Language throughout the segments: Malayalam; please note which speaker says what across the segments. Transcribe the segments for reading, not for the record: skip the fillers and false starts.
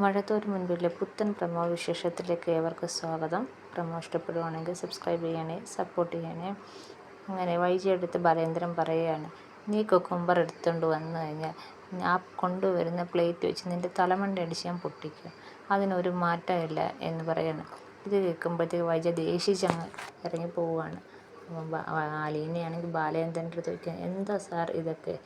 Speaker 1: മഴത്തോര് മുൻപിലെ പുത്തൻ പ്രമോ വിശേഷത്തിലേക്ക് ഏവർക്കും സ്വാഗതം. പ്രമോ ഇഷ്ടപ്പെടുവാണെങ്കിൽ സബ്സ്ക്രൈബ് ചെയ്യണേ, സപ്പോർട്ട് ചെയ്യണേ. അങ്ങനെ വൈജിയെടുത്ത് ബാലേന്ദ്രൻ പറയുകയാണ്, നീ കുക്കുംബർ എടുത്തുകൊണ്ട് വന്നു കഴിഞ്ഞാൽ ആ കൊണ്ടുവരുന്ന പ്ലേറ്റ് വെച്ച് നിൻ്റെ തലമണ്ട അടിച്ച് ഞാൻ പൊട്ടിക്കും, അതിനൊരു മാറ്റമില്ല എന്ന് പറയാണ്. ഇത് കേൾക്കുമ്പോഴത്തേക്ക് വൈജ ദേഷിച്ചങ്ങ് ഇറങ്ങി പോവുകയാണ്. അലീനയാണെങ്കിൽ ബാലേന്ദ്രൻ്റെ അടുത്ത് ചോദിക്കുക, എന്താ സാർ ഇതൊക്കെ?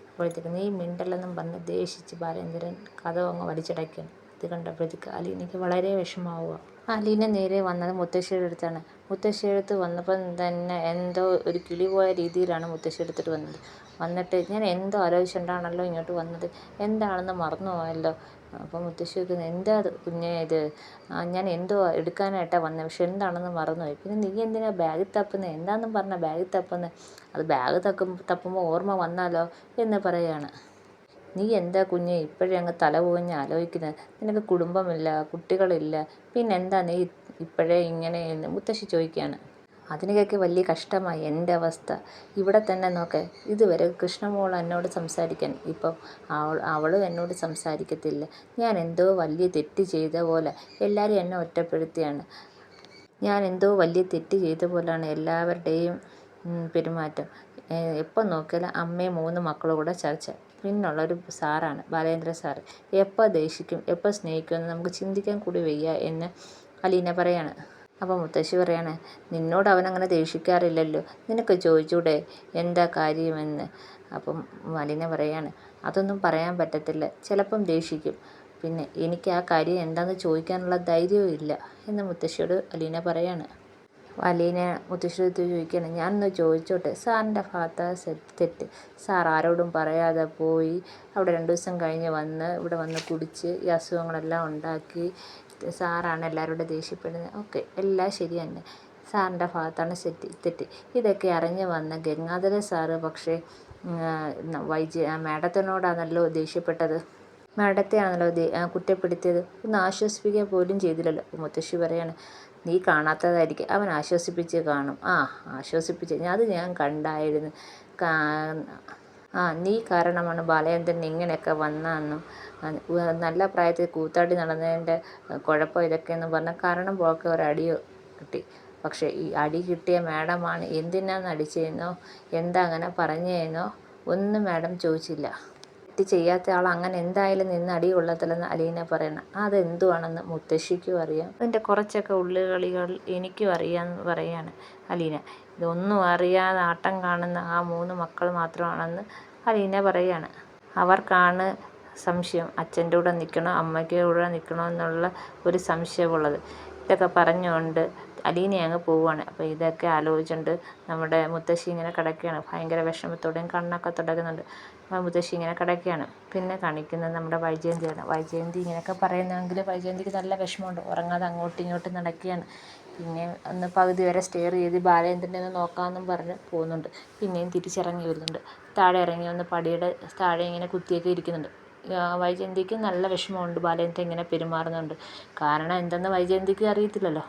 Speaker 1: അപ്പോഴത്തേക്ക് നീ മിണ്ടല്ലെന്നും പറഞ്ഞ് ദേഷിച്ച് ബാലേന്ദ്രൻ കഥവ് അങ്ങ് വലിച്ചടയ്ക്കുകയാണ്. ഇത് കണ്ടപ്പോഴത്തേക്ക് അലീനയ്ക്ക് വളരെ വിഷമാവുക. അലീന നേരെ വന്നത് മുത്തശ്ശിയുടെ അടുത്താണ്. മുത്തശ്ശിയുടെ അടുത്ത് വന്നപ്പം തന്നെ എന്തോ ഒരു കിളി പോയ രീതിയിലാണ് മുത്തശ്ശി എടുത്തിട്ട് വന്നിട്ട് ഞാൻ എന്തോ ആലോചിച്ചുകൊണ്ടാണല്ലോ ഇങ്ങോട്ട് വന്നത്, എന്താണെന്ന് മറന്നു പോയല്ലോ. അപ്പോൾ മുത്തശ്ശി ചോദിക്കുന്നത്, എന്താ കുഞ്ഞേ ഇത്? ഞാൻ എന്തോ എടുക്കാനായിട്ടാണ് വന്നത്, പക്ഷെ എന്താണെന്ന് മറന്നുപോയി. പിന്നെ നീ എന്തിനാ ബാഗിൽ തപ്പുന്നത്? എന്താണെന്നും പറഞ്ഞാൽ ബാഗിൽ തപ്പുന്നത്? അത് ബാഗ് തപ്പുമ്പോൾ ഓർമ്മ വന്നാലോ എന്ന് പറയുകയാണ്. നീ എന്താ കുഞ്ഞെ ഇപ്പോഴേ അങ്ങ് തല പുകഞ്ഞ് ആലോചിക്കുന്നത്? നിനക്ക് കുടുംബമില്ല, കുട്ടികളില്ല, പിന്നെന്താ നീ ഇപ്പോഴേ ഇങ്ങനെ എന്ന് മുത്തശ്ശി ചോദിക്കുകയാണ്. അതിനൊക്കെ വലിയ കഷ്ടമായി എൻ്റെ അവസ്ഥ. ഇവിടെ തന്നെ നോക്ക്, ഇതുവരെ കൃഷ്ണമോൾ എന്നോട് സംസാരിക്കാൻ, ഇപ്പം അവളും എന്നോട് സംസാരിക്കത്തില്ല. ഞാൻ എന്തോ വലിയ തെറ്റ് ചെയ്ത പോലെ എല്ലാവരും എന്നെ ഒറ്റപ്പെടുത്തിയാണ്. ഞാൻ എന്തോ വലിയ തെറ്റ് ചെയ്ത പോലെയാണ് എല്ലാവരുടെയും പെരുമാറ്റം. എപ്പോൾ നോക്കിയാലും അമ്മയും 3 മക്കളും കൂടെ ചർച്ച. പിന്നുള്ളൊരു സാറാണ് ബാലേന്ദ്ര സാറ്. എപ്പോൾ ദേഷിക്കും, എപ്പോൾ സ്നേഹിക്കുമെന്ന് നമുക്ക് ചിന്തിക്കാൻ കൂടി വയ്യ എന്ന് അലീന പറയാണ്. അപ്പോൾ മുത്തശ്ശി പറയാണ്, നിന്നോട് അവനങ്ങനെ ദേഷിക്കാറില്ലല്ലോ, നിനക്ക് ചോദിച്ചൂടെ എന്താ കാര്യമെന്ന്? അപ്പം അലീന പറയാണ്, അതൊന്നും പറയാൻ പറ്റത്തില്ല, ചിലപ്പം ദേഷിക്കും. പിന്നെ എനിക്ക് ആ കാര്യം എന്താണെന്ന് ചോദിക്കാനുള്ള ധൈര്യവും ഇല്ല എന്ന് മുത്തശ്ശിയോട് അലീന പറയാണ്. അലീന മുത്തശ്ശിയോട് ചോദിക്കുകയാണ്, ഞാനൊന്ന് ചോദിച്ചോട്ടെ, സാറിൻ്റെ ഭാഗത്ത് തെറ്റ്? സാർ ആരോടും പറയാതെ പോയി, അവിടെ 2 ദിവസം കഴിഞ്ഞ് ഇവിടെ വന്ന് കുടിച്ച് ഈ അസുഖങ്ങളെല്ലാം ഉണ്ടാക്കി, സാറാണ് എല്ലാവരോടും ദേഷ്യപ്പെടുന്നത്. ഓക്കെ, എല്ലാം ശരി തന്നെ, സാറിൻ്റെ ഭാഗത്താണ് തെറ്റ്. ഇതൊക്കെ അറിഞ്ഞ് വന്ന ഗംഗാധര സാറ് പക്ഷേ മാഡത്തിനോടാണല്ലോ ദേഷ്യപ്പെട്ടത്, മാഡത്തെയാണല്ലോ കുറ്റപ്പെടുത്തിയത്, ഒന്ന് ആശ്വസിപ്പിക്കുക പോലും ചെയ്തില്ലല്ലോ. മുത്തശ്ശി പറയാണ്, നീ കാണാത്തതായിരിക്കും, അവൻ ആശ്വസിപ്പിച്ച് കാണും. ആശ്വസിപ്പിച്ച് അത് ഞാൻ കണ്ടായിരുന്നു. നീ കാരണമാണ് ബാലേന്ദ്രൻ ഇങ്ങനെയൊക്കെ വന്നതെന്നും നല്ല പ്രായത്തിൽ കൂത്താടി നടന്നതിൻ്റെ കുഴപ്പം ഇതൊക്കെയെന്ന് പറഞ്ഞാൽ കാരണം പോക്കെ ഒരടി കിട്ടി. പക്ഷേ ഈ അടി കിട്ടിയ മാഡമാണ് എന്തിനാന്ന് അടിച്ചതെന്നോ എന്താ അങ്ങനെ പറഞ്ഞതെന്നോ ഒന്നും മാഡം ചോദിച്ചില്ല. തെറ്റ് ചെയ്യാത്ത ആൾ അങ്ങനെ എന്തായാലും നിന്ന് അടി കൊള്ളത്തില്ലെന്ന് അലീന പറയണം. അതെന്തുവാണെന്ന് മുത്തശ്ശിക്കും അറിയാം, അതിൻ്റെ കുറച്ചൊക്കെ ഉള്ളുകളികൾ എനിക്കും അറിയാമെന്ന് പറയാണ് അലീന. ഇതൊന്നും അറിയാതെ ആട്ടം കാണുന്ന ആ 3 മക്കൾ മാത്രമാണെന്ന് അലീന പറയാണ്. അവർക്കാണ് സംശയം, അച്ഛൻ്റെ കൂടെ നിൽക്കണോ അമ്മയ്ക്ക് കൂടെ നിൽക്കണോ എന്നുള്ള ഒരു സംശയമുള്ളത്. ഇതൊക്കെ പറഞ്ഞുകൊണ്ട് അലീന അങ്ങ് പോവുകയാണ്. അപ്പോൾ ഇതൊക്കെ ആലോചിച്ചുകൊണ്ട് നമ്മുടെ മുത്തശ്ശി ഇങ്ങനെ കിടക്കുകയാണ്. ഭയങ്കര വിഷമത്തോടെയും കണ്ണൊക്കെ തുടയ്ക്കുന്നുണ്ട്. മുത്തശ്ശി ഇങ്ങനെ കിടക്കുകയാണ്. പിന്നെ കാണിക്കുന്നത് നമ്മുടെ വൈജയന്തിയാണ്. വൈജയന്തി ഇങ്ങനെയൊക്കെ പറയുന്നെങ്കിൽ വൈജയന്തിക്ക് നല്ല വിഷമമുണ്ട്. ഉറങ്ങാതെ അങ്ങോട്ടും ഇങ്ങോട്ടും നടക്കുകയാണ്. പിന്നെ ഒന്ന് പകുതി വരെ സ്റ്റെയർ ചെയ്ത് ബാലേന്ദ്രനെ ഒന്ന് നോക്കാമെന്നും പറഞ്ഞ് പോകുന്നുണ്ട്. പിന്നെയും തിരിച്ചിറങ്ങി വരുന്നുണ്ട്. താഴെ ഇറങ്ങി വന്ന് പടിയുടെ താഴെ ഇങ്ങനെ കുത്തിയൊക്കെ ഇരിക്കുന്നുണ്ട്. വൈജയന്തിക്ക് നല്ല വിഷമമുണ്ട് ബാലേന്ദ്രൻ ഇങ്ങനെ പെരുമാറുന്നുണ്ട്. കാരണം എന്തെന്ന് വൈജയന്തിക്ക് അറിയത്തില്ലല്ലോ.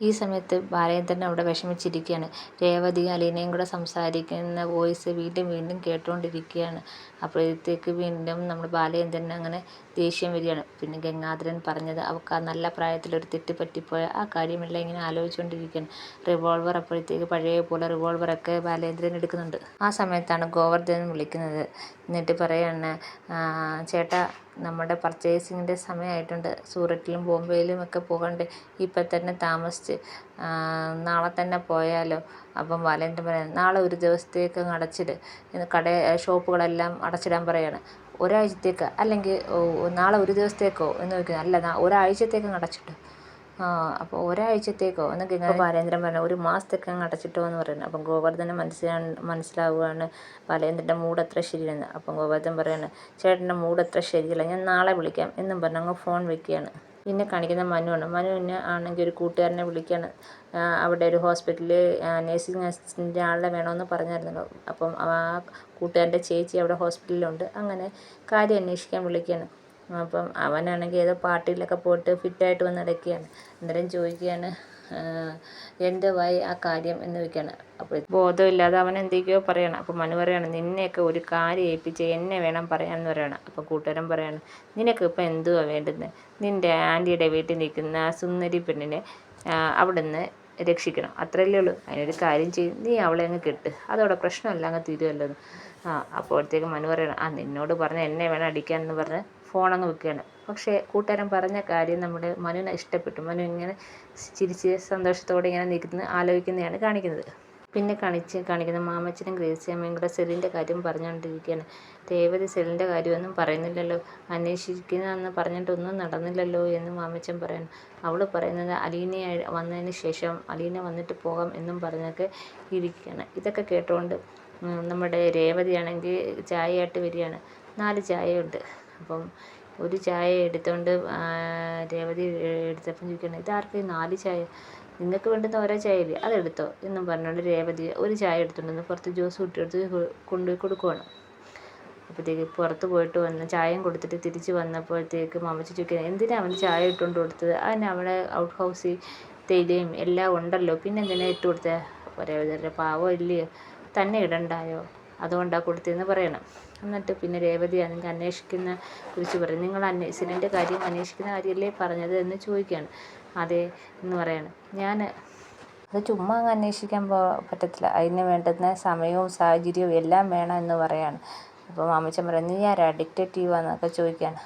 Speaker 1: ഈ സമയത്ത് ബാലേന്ദ്രൻ അവിടെ വിഷമിച്ചിരിക്കുകയാണ്. രേവതിയും അലീനയും കൂടെ സംസാരിക്കുന്ന വോയിസ് വീണ്ടും വീണ്ടും കേട്ടുകൊണ്ടിരിക്കുകയാണ്. അപ്പോഴത്തേക്ക് വീണ്ടും നമ്മുടെ ബാലേന്ദ്രൻ അങ്ങനെ ദേഷ്യം വരികയാണ്. പിന്നെ ഗംഗാധരൻ പറഞ്ഞത് അവൾക്ക് ആ നല്ല പ്രായത്തിലൊരു തെറ്റ് പറ്റിപ്പോയ ആ കാര്യമെല്ലാം ഇങ്ങനെ ആലോചിച്ചുകൊണ്ടിരിക്കുകയാണ്. റിവോൾവർ അപ്പോഴത്തേക്ക് പഴയ പോലെ റിവോൾവറൊക്കെ ബാലേന്ദ്രൻ എടുക്കുന്നുണ്ട്. ആ സമയത്താണ് ഗോവർദ്ധൻ വിളിക്കുന്നത്. എന്നിട്ട് പറയാണ്, ചേട്ടാ നമ്മുടെ പർച്ചേസിങ്ങിൻ്റെ സമയമായിട്ടുണ്ട്, സൂററ്റിലും ബോംബെയിലും ഒക്കെ പോകണ്ടേ, ഇപ്പം തന്നെ താമസിച്ച് നാളെ തന്നെ പോയാലോ? അപ്പം ബാലേന്ദ്രൻ പറയുന്നത്, നാളെ ഒരു ദിവസത്തേക്ക് അങ്ങ് അടച്ചിട്, ഷോപ്പുകളെല്ലാം അടച്ചിടാൻ പറയാണ്. ഒരാഴ്ചത്തേക്ക് അല്ലെങ്കിൽ നാളെ ഒരു ദിവസത്തേക്കോ എന്ന് ചോദിക്കുന്നത്, അല്ല ഒരാഴ്ചത്തേക്ക് അങ്ങ് അടച്ചിട്ടു. അപ്പോൾ ഒരാഴ്ചത്തേക്കോ എന്നൊക്കെ ബാലേന്ദ്രൻ പറഞ്ഞു, 1 മാസത്തേക്ക് അങ്ങ് അടച്ചിട്ടോ എന്ന് പറയുന്നത്. അപ്പം ഗോവർദ്ധന് മനസ്സിലാവുകയാണ് ബാലേന്ദ്രൻ്റെ മൂഡ് അത്ര ശരിയെന്ന്. അപ്പം ഗോവർദ്ധൻ പറയാണ്, ചേട്ടൻ്റെ മൂഡ് അത്ര ശരിയല്ല, ഞാൻ നാളെ വിളിക്കാം എന്നും പറഞ്ഞ് അങ്ങ് ഫോൺ വയ്ക്കുകയാണ്. പിന്നെ കാണിക്കുന്ന മനുവാണ്. മനുവിന് ആണെങ്കിൽ ഒരു കൂട്ടുകാരനെ വിളിക്കുകയാണ്. അവിടെ ഒരു ഹോസ്പിറ്റലിൽ നേഴ്സിംഗ് അസിസ്റ്റൻ്റ് ആളെ വേണമെന്ന് പറഞ്ഞായിരുന്നല്ലോ. അപ്പം ആ കൂട്ടുകാരൻ്റെ ചേച്ചി അവിടെ ഹോസ്പിറ്റലിലുണ്ട്. അങ്ങനെ കാര്യം അന്വേഷിക്കാൻ വിളിക്കുകയാണ്. അപ്പം അവനാണെങ്കിൽ ഏതോ പാർട്ടിയിലൊക്കെ പോയിട്ട് ഫിറ്റായിട്ട് വന്ന് നടക്കുകയാണ്. അന്നേരം ചോദിക്കുകയാണ്, എന്തുവായി ആ കാര്യം എന്ന് ചോദിക്കുകയാണ്. അപ്പോൾ ബോധമില്ലാതെ അവൻ എന്തൊക്കെയോ പറയണം. അപ്പോൾ മനു പറയാണ്, നിന്നെയൊക്കെ ഒരു കാര്യം ഏൽപ്പിച്ച് എന്നെ വേണം പറയാമെന്ന് പറയണം. അപ്പോൾ കൂട്ടുകാരൻ പറയാണ്, നിനക്ക് ഇപ്പം എന്തുവാ വേണ്ടുന്നത്? നിൻ്റെ ആൻറ്റിയുടെ വീട്ടിൽ നിൽക്കുന്ന ആ സുന്ദരി പെണ്ണിനെ അവിടുന്ന് രക്ഷിക്കണം, അത്രയല്ലേ ഉള്ളൂ. അതിനൊരു കാര്യം ചെയ്യും, നീ അവളെ അങ്ങ് കെട്ട്, അതോടെ പ്രശ്നമല്ല, അങ്ങ് തീരുമല്ലോ എന്ന്. അപ്പോഴത്തേക്ക് മനു പറയണം, നിന്നോട് പറഞ്ഞ എന്നെ വേണം അടിക്കാൻ എന്ന് പറഞ്ഞ് ഫോണങ്ങ് വെക്കുകയാണ്. പക്ഷേ കൂട്ടുകാരൻ പറഞ്ഞ കാര്യം നമ്മുടെ മനുവിന് ഇഷ്ടപ്പെട്ടു. മനു ഇങ്ങനെ ചിരിച്ച് സന്തോഷത്തോടെ ഇങ്ങനെ നിൽക്കുന്ന ആലോചിക്കുന്നതാണ് കാണിക്കുന്നത്. പിന്നെ കാണിക്കുന്ന മാമച്ചനും ഗ്രേസിയമ്മയും കൂടെ സെലിൻ്റെ കാര്യം പറഞ്ഞുകൊണ്ടിരിക്കുകയാണ്. രേവതി സെലിൻ്റെ കാര്യമൊന്നും പറയുന്നില്ലല്ലോ, അന്വേഷിക്കുന്നതെന്ന് പറഞ്ഞിട്ടൊന്നും നടന്നില്ലല്ലോ എന്ന് മാമച്ചൻ പറയണം. അവൾ പറയുന്നത് അലീന വന്നതിന് ശേഷം അലീന വന്നിട്ട് പോകാം എന്നും പറഞ്ഞൊക്കെ ഇരിക്കുകയാണ്. ഇതൊക്കെ കേട്ടുകൊണ്ട് നമ്മുടെ രേവതിയാണെങ്കിൽ ചായയായിട്ട് വരികയാണ്. 4 ചായയുണ്ട്. അപ്പം ഒരു ചായ എടുത്തുകൊണ്ട് രേവതി എടുത്തപ്പം ചോദിക്കുകയാണ്, ഇതാർക്കും 4 ചായ? നിങ്ങൾക്ക് വേണ്ടുന്ന ഓരോ ചായയില്ലേ, അതെടുത്തോ എന്നും പറഞ്ഞുകൊണ്ട് രേവതി ഒരു ചായ എടുത്തുകൊണ്ടുവന്ന് പുറത്ത് ജ്യൂസ് കുട്ടിയെടുത്ത് കൊണ്ടുപോയി കൊടുക്കുവാണ്. അപ്പോഴത്തേക്ക് പുറത്ത് പോയിട്ട് വന്ന് ചായയും കൊടുത്തിട്ട് തിരിച്ച് വന്നപ്പോഴത്തേക്ക് മാമച്ചി ചോദിക്കുന്നത്, എന്തിനാണ് അവന് ചായ ഇട്ടുകൊണ്ട് കൊടുത്തത്? അതിന് അവിടെ ഔട്ട് ഹൗസിൽ തേയിലയും എല്ലാം ഉണ്ടല്ലോ, പിന്നെ എന്തിനാണ് ഇട്ട് കൊടുത്തത്? അപ്പോൾ രേവതി, പാവം ഇല്ലയോ, തന്നെ ഇടണ്ടായോ, അതുകൊണ്ടാണ് കൊടുത്തതെന്ന് പറയണം. എന്നിട്ട് പിന്നെ രേവതി ആണെങ്കിൽ അന്വേഷിക്കുന്ന കുറിച്ച് പറയും. നിങ്ങൾ സെലിൻ്റെ കാര്യം അന്വേഷിക്കുന്ന കാര്യമല്ലേ പറഞ്ഞത് എന്ന് ചോദിക്കുകയാണ്. അതെ എന്ന് പറയണം. അത് ചുമ്മാ അങ്ങ് അന്വേഷിക്കാൻ പറ്റത്തില്ല, അതിന് വേണ്ടുന്ന സമയവും സാഹചര്യവും എല്ലാം വേണം എന്ന് പറയാണ്. അപ്പോൾ മാമച്ചൻ പറയും, നീ ആരാ ഡിറ്റക്റ്റീവാന്നൊക്കെ ചോദിക്കുകയാണ്.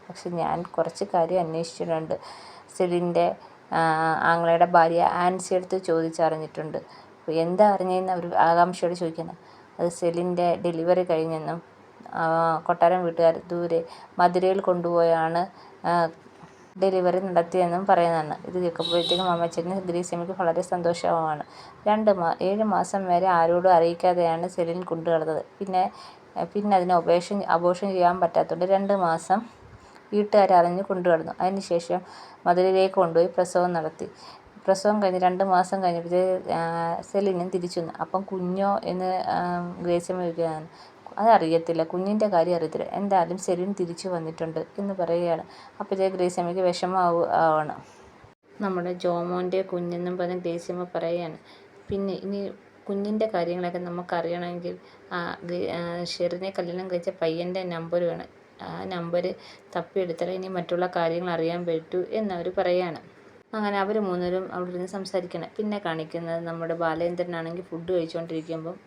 Speaker 1: പക്ഷെ ഞാൻ കുറച്ച് കാര്യം അന്വേഷിച്ചിട്ടുണ്ട്, സെലിൻ്റെ ആങ്ങളയുടെ ഭാര്യ ആൻസി അടുത്ത് ചോദിച്ചറിഞ്ഞിട്ടുണ്ട്. അപ്പോൾ എന്താ അറിഞ്ഞതെന്ന് അവർ ആകാംക്ഷയോട് ചോദിക്കണം. അത് സെലിൻ്റെ ഡെലിവറി കഴിഞ്ഞെന്നും കൊട്ടാരം വീട്ടുകാർ ദൂരെ മധുരയിൽ കൊണ്ടുപോയാണ് ഡെലിവറി നടത്തിയെന്നും പറയുന്നതാണ്. ഇത് കേൾക്കുമ്പോഴത്തേക്കും അമ്മച്ചന് ഗ്രേസിയമ്മയ്ക്ക് വളരെ സന്തോഷവുമാണ്. 7 മാസം വരെ ആരോടും അറിയിക്കാതെയാണ് സെലിൻ കൊണ്ടുനടന്നത്. പിന്നെ അതിന് അബോർഷൻ ചെയ്യാൻ പറ്റാത്തതുകൊണ്ട് 2 മാസം വീട്ടുകാരറിഞ്ഞ് കൊണ്ടുനടന്നു. അതിനുശേഷം മധുരയിലേക്ക് കൊണ്ടുപോയി പ്രസവം നടത്തി. പ്രസവം കഴിഞ്ഞ് 2 മാസം കഴിഞ്ഞപ്പോഴത്തേക്ക് സെലിനും തിരിച്ചു വന്നു. അപ്പം കുഞ്ഞോ എന്ന് ഗ്രേസിയമ്മ ചോദിക്കുകയാണ്. അതറിയത്തില്ല, കുഞ്ഞിൻ്റെ കാര്യം അറിയത്തില്ല, എന്തായാലും സെലിൻ തിരിച്ചു വന്നിട്ടുണ്ട് എന്ന് പറയുകയാണ്. അപ്പോഴത്തേക്ക് ഗ്രേസിയമ്മയ്ക്ക് വിഷമമാണ്. നമ്മുടെ ജോമോൻ്റെ കുഞ്ഞെന്നും പറഞ്ഞ് ഗ്രേസിയമ്മ പറയുകയാണ്. പിന്നെ ഇനി കുഞ്ഞിൻ്റെ കാര്യങ്ങളൊക്കെ നമുക്കറിയണമെങ്കിൽ ഷെറിനെ കല്യാണം കഴിച്ച പയ്യൻ്റെ നമ്പർ വേണം. ആ നമ്പർ തപ്പിയെടുത്താലേ ഇനി മറ്റുള്ള കാര്യങ്ങൾ അറിയാൻ പറ്റൂ എന്നവർ പറയുകയാണ്. അങ്ങനെ അവർ 3 പേരും അവിടെ ഇരുന്ന് സംസാരിക്കണം. പിന്നെ കാണിക്കുന്നത് നമ്മുടെ ബാലേന്ദ്രനാണെങ്കിൽ ഫുഡ് കഴിച്ചുകൊണ്ടിരിക്കുമ്പം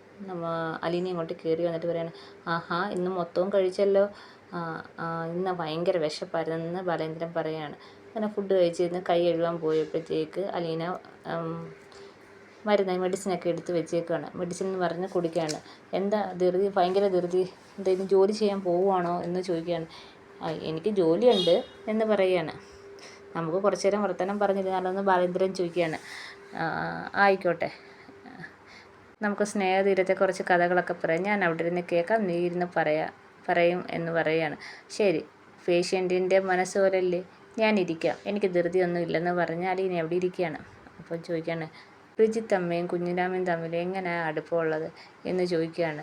Speaker 1: അലീന ഇങ്ങോട്ട് കയറി വന്നിട്ട് പറയാണ്, ആഹാ ഇന്ന് മൊത്തവും കഴിച്ചല്ലോ, ഇന്ന് ഭയങ്കര വിശപ്പായിരുന്നെന്ന് ബാലേന്ദ്രൻ പറയുകയാണ്. അങ്ങനെ ഫുഡ് കഴിച്ചിരുന്ന് കൈ കഴുകാൻ പോയപ്പോഴത്തേക്ക് അലീന മെഡിസിനൊക്കെ എടുത്ത് വെച്ചേക്കുകയാണ്. മെഡിസിൻ എന്ന് പറഞ്ഞ് കുടിക്കുകയാണ്. എന്താ ധൃതി, ഭയങ്കര ധൃതി, എന്തെങ്കിലും ജോലി ചെയ്യാൻ പോവുകയാണോ എന്ന് ചോദിക്കുകയാണ്. എനിക്ക് ജോലിയുണ്ട് എന്ന് പറയുകയാണ്. നമുക്ക് കുറച്ച് നേരം വർത്തമാനം പറഞ്ഞിരുന്നാലൊന്ന് ബാലേന്ദ്രൻ ചോദിക്കുകയാണ്. ആയിക്കോട്ടെ, നമുക്ക് സ്നേഹതീരത്തെ കുറച്ച് കഥകളൊക്കെ പറയാം, ഞാൻ അവിടെ ഇരുന്ന് കേൾക്കാം, നീ ഇരുന്ന് പറയും എന്ന് പറയുകയാണ്. ശരി, പേഷ്യൻറ്റിൻ്റെ മനസ്സ് പോലല്ലേ, ഞാനിരിക്കാം, എനിക്ക് ധൃതിയൊന്നും ഇല്ലെന്ന് പറഞ്ഞാൽ ഇനി അവിടെ ഇരിക്കുകയാണ്. അപ്പോൾ ചോദിക്കുകയാണ്, റിജിത്ത് അമ്മയും കുഞ്ഞിരാമയും തമ്മിൽ എങ്ങനെയാണ് അടുപ്പമുള്ളത് എന്ന് ചോദിക്കുകയാണ്.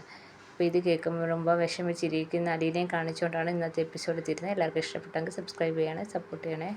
Speaker 1: അപ്പോൾ ഇത് കേൾക്കുമ്പോൾ വിഷമിച്ചിരിക്കുന്ന അലീനയും കാണിച്ചുകൊണ്ടാണ് ഇന്നത്തെ എപ്പിസോഡ് തീരുന്നത്. എല്ലാവർക്കും ഇഷ്ടപ്പെട്ടെങ്കിൽ സബ്സ്ക്രൈബ് ചെയ്യണേ, സപ്പോർട്ട് ചെയ്യണേ.